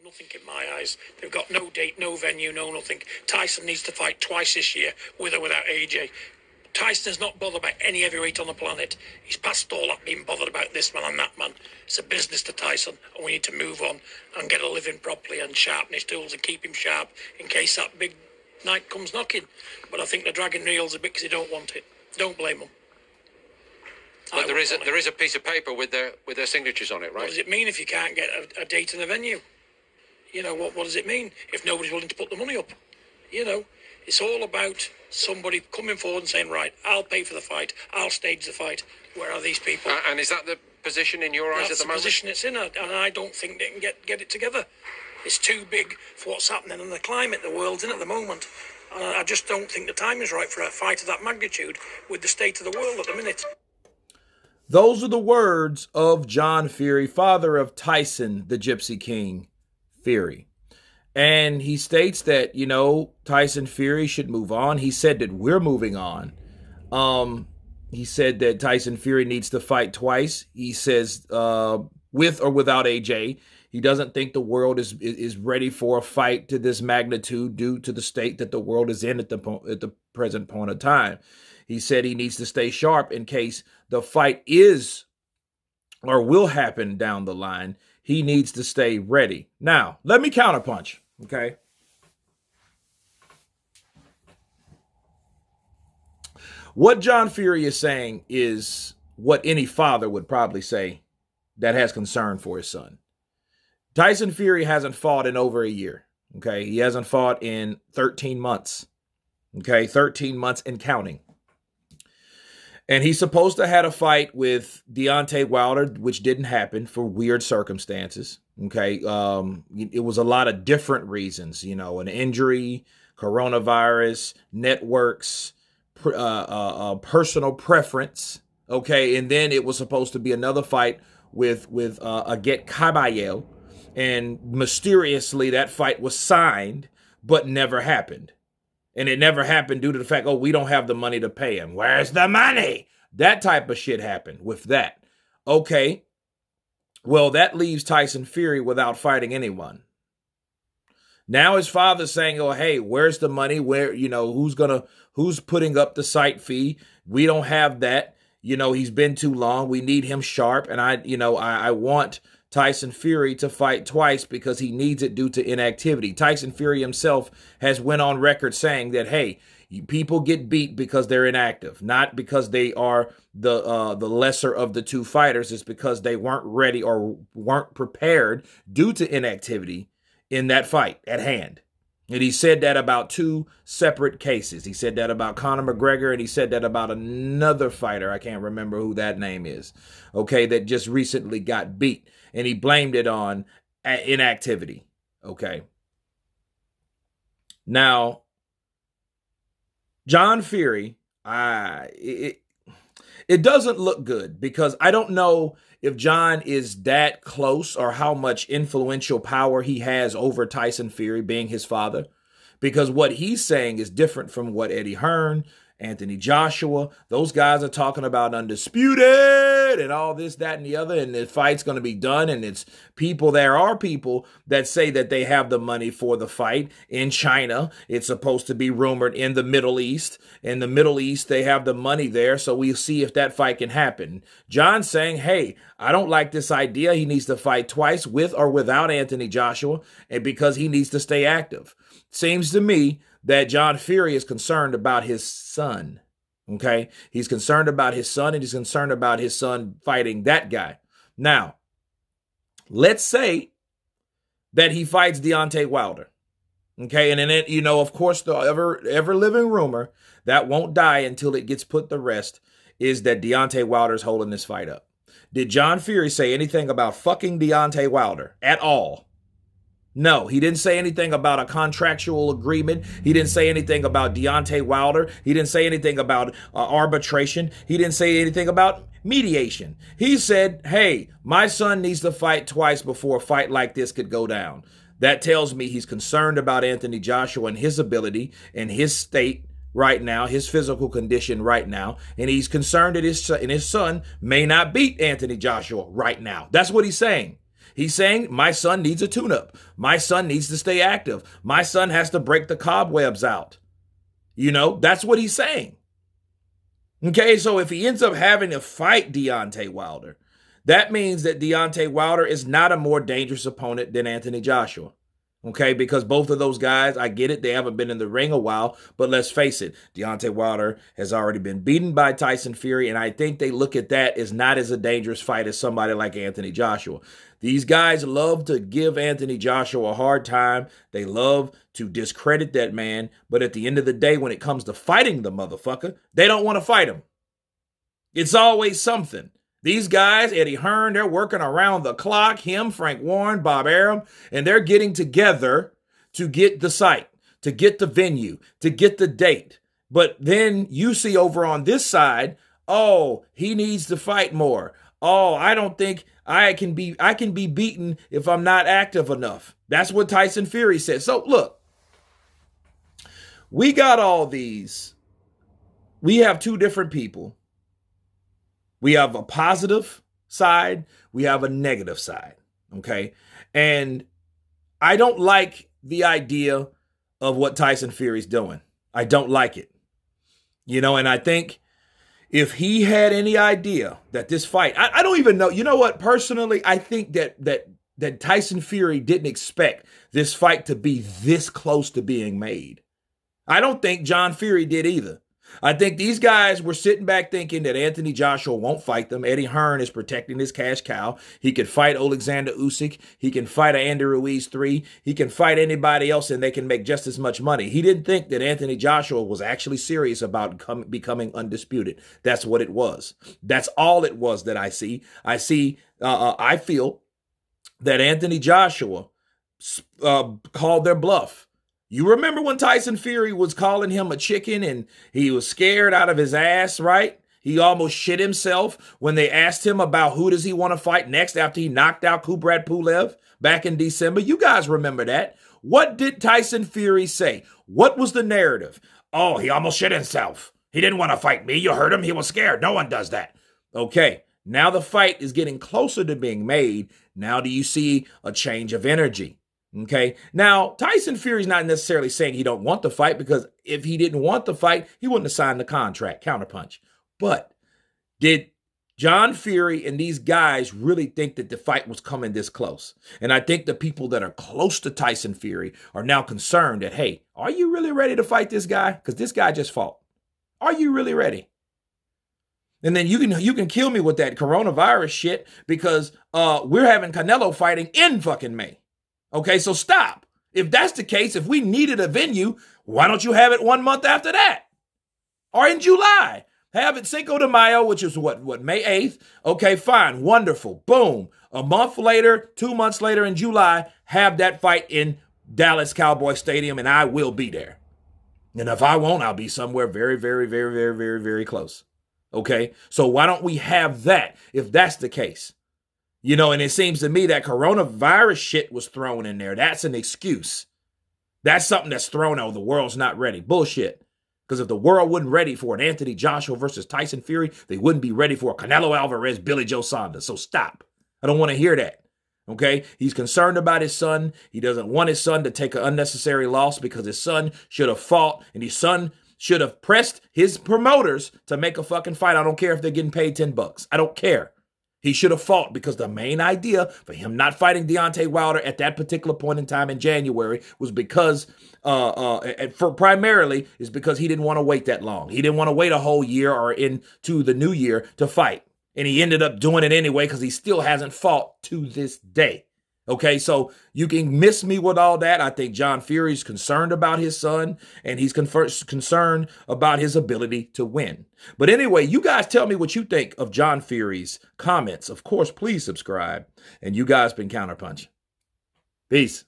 Nothing in my eyes. They've got no date, no venue, no nothing. Tyson needs to fight twice this year, with or without AJ. Tyson's not bothered about any heavyweight on the planet. He's past all that being bothered about this man and that man. It's a business to Tyson, and we need to move on and get a living properly and sharpen his tools and keep him sharp in case that big night comes knocking. But I think they're dragging reels a bit because they don't want it. Don't blame them. But there is a piece of paper with their signatures on it, right? What does it mean if you can't get a date and a venue? You know, what does it mean if nobody's willing to put the money up? You know, it's all about somebody coming forward and saying, right, I'll pay for the fight, I'll stage the fight. Where are these people? And is that the position in your eyes at the moment? That's the position it's in, and I don't think they can get it together. It's too big for what's happening in the climate the world's in at the moment. And I just don't think the time is right for a fight of that magnitude with the state of the world at the minute. Those are the words of John Fury, father of Tyson, the Gypsy King Fury. And he states that, you know, Tyson Fury should move on. He said that we're moving on. He said that Tyson Fury needs to fight twice. He says with or without AJ. He doesn't think the world is ready for a fight to this magnitude due to the state that the world is in at the present point of time. He said he needs to stay sharp in case the fight is or will happen down the line. He needs to stay ready. Now, let me counterpunch, okay? What John Fury is saying is what any father would probably say that has concern for his son. Tyson Fury hasn't fought in over a year, okay? He hasn't fought in 13 months, okay? 13 months and counting. And he's supposed to have a fight with Deontay Wilder, which didn't happen for weird circumstances. Okay. It was a lot of different reasons, you know, an injury, coronavirus, networks, personal preference. Okay. And then it was supposed to be another fight with Aget Kabayel. And mysteriously that fight was signed, but never happened. And it never happened due to the fact, oh, we don't have the money to pay him. Where's the money? That type of shit happened with that. Okay. Well, that leaves Tyson Fury without fighting anyone. Now his father's saying, oh, hey, where's the money? Where, you know, who's putting up the site fee? We don't have that. You know, he's been too long. We need him sharp. And I want Tyson Fury to fight twice because he needs it due to inactivity. Tyson Fury himself has went on record saying that, hey, people get beat because they're inactive, not because they are the lesser of the two fighters. It's because they weren't ready or weren't prepared due to inactivity in that fight at hand. And he said that about two separate cases. He said that about Conor McGregor, and he said that about another fighter. I can't remember who that name is. Okay, that just recently got beat. And he blamed it on inactivity. Okay. Now, John Fury, it doesn't look good because I don't know if John is that close or how much influential power he has over Tyson Fury being his father, because what he's saying is different from what Eddie Hearn, Anthony Joshua, those guys are talking about undisputed and all this, that, and the other, and the fight's going to be done. And it's people, there are people that say that they have the money for the fight in China. It's supposed to be rumored in the Middle East. In the Middle East, they have the money there, so we'll see if that fight can happen. John's saying, hey, I don't like this idea. He needs to fight twice with or without Anthony Joshua, and because he needs to stay active. Seems to me that John Fury is concerned about his son, okay? He's concerned about his son, and he's concerned about his son fighting that guy. Now, let's say that he fights Deontay Wilder, okay? And then, of course, the ever-living rumor that won't die until it gets put to rest is that Deontay Wilder's holding this fight up. Did John Fury say anything about fucking Deontay Wilder at all? No, he didn't say anything about a contractual agreement. He didn't say anything about Deontay Wilder. He didn't say anything about arbitration. He didn't say anything about mediation. He said, hey, my son needs to fight twice before a fight like this could go down. That tells me he's concerned about Anthony Joshua and his ability and his state right now, his physical condition right now. And he's concerned that his son may not beat Anthony Joshua right now. That's what he's saying. He's saying my son needs a tune-up. My son needs to stay active. My son has to break the cobwebs out. You know, that's what he's saying. Okay, so if he ends up having to fight Deontay Wilder, that means that Deontay Wilder is not a more dangerous opponent than Anthony Joshua. Okay, because both of those guys, I get it, they haven't been in the ring a while, but let's face it, Deontay Wilder has already been beaten by Tyson Fury, and I think they look at that as not as a dangerous fight as somebody like Anthony Joshua. These guys love to give Anthony Joshua a hard time. They love to discredit that man, but at the end of the day, when it comes to fighting the motherfucker, they don't want to fight him. It's always something. These guys, Eddie Hearn, they're working around the clock. Him, Frank Warren, Bob Arum, and they're getting together to get the site, to get the venue, to get the date. But then you see over on this side, oh, he needs to fight more. Oh, I don't think I can be beaten if I'm not active enough. That's what Tyson Fury said. So look, we got all these. We have two different people. We have a positive side. We have a negative side. Okay. And I don't like the idea of what Tyson Fury's doing. I don't like it. You know, and I think if he had any idea that this fight, I don't even know. You know what? Personally, I think that Tyson Fury didn't expect this fight to be this close to being made. I don't think John Fury did either. I think these guys were sitting back thinking that Anthony Joshua won't fight them. Eddie Hearn is protecting his cash cow. He could fight Alexander Usyk. He can fight Andy Ruiz 3. He can fight anybody else and they can make just as much money. He didn't think that Anthony Joshua was actually serious about becoming undisputed. That's what it was. That's all it was that I see. I feel that Anthony Joshua called their bluff. You remember when Tyson Fury was calling him a chicken and he was scared out of his ass, right? He almost shit himself when they asked him about who does he want to fight next after he knocked out Kubrat Pulev back in December. You guys remember that. What did Tyson Fury say? What was the narrative? Oh, he almost shit himself. He didn't want to fight me. You heard him. He was scared. No one does that. Okay, now the fight is getting closer to being made. Now do you see a change of energy? Okay. Now, Tyson Fury's not necessarily saying he don't want the fight, because if he didn't want the fight, he wouldn't have signed the contract, Counterpunch. But did John Fury and these guys really think that the fight was coming this close? And I think the people that are close to Tyson Fury are now concerned that, hey, are you really ready to fight this guy? Because this guy just fought. Are you really ready? And then you can kill me with that coronavirus shit, because we're having Canelo fighting in fucking May. Okay, so stop. If that's the case, if we needed a venue, why don't you have it 1 month after that? Or in July. Have it Cinco de Mayo, which is what, May 8th? Okay, fine, wonderful. Boom. A month later, 2 months later in July, have that fight in Dallas Cowboy Stadium, and I will be there. And if I won't, I'll be somewhere very, very, very, very, very, very close. Okay, so why don't we have that if that's the case? You know, and it seems to me that coronavirus shit was thrown in there. That's an excuse. That's something that's thrown out. The world's not ready. Bullshit. Because if the world wasn't ready for an Anthony Joshua versus Tyson Fury, they wouldn't be ready for a Canelo Alvarez, Billy Joe Saunders. So stop. I don't want to hear that. Okay? He's concerned about his son. He doesn't want his son to take an unnecessary loss, because his son should have fought, and his son should have pressed his promoters to make a fucking fight. I don't care if they're getting paid $10. I don't care. He should have fought, because the main idea for him not fighting Deontay Wilder at that particular point in time in January was because, primarily, is because he didn't want to wait that long. He didn't want to wait a whole year or into the new year to fight. And he ended up doing it anyway, because he still hasn't fought to this day. Okay, so you can miss me with all that. I think John Fury's concerned about his son, and he's concerned about his ability to win. But anyway, you guys tell me what you think of John Fury's comments. Of course, please subscribe. And you guys been Counterpunch. Peace.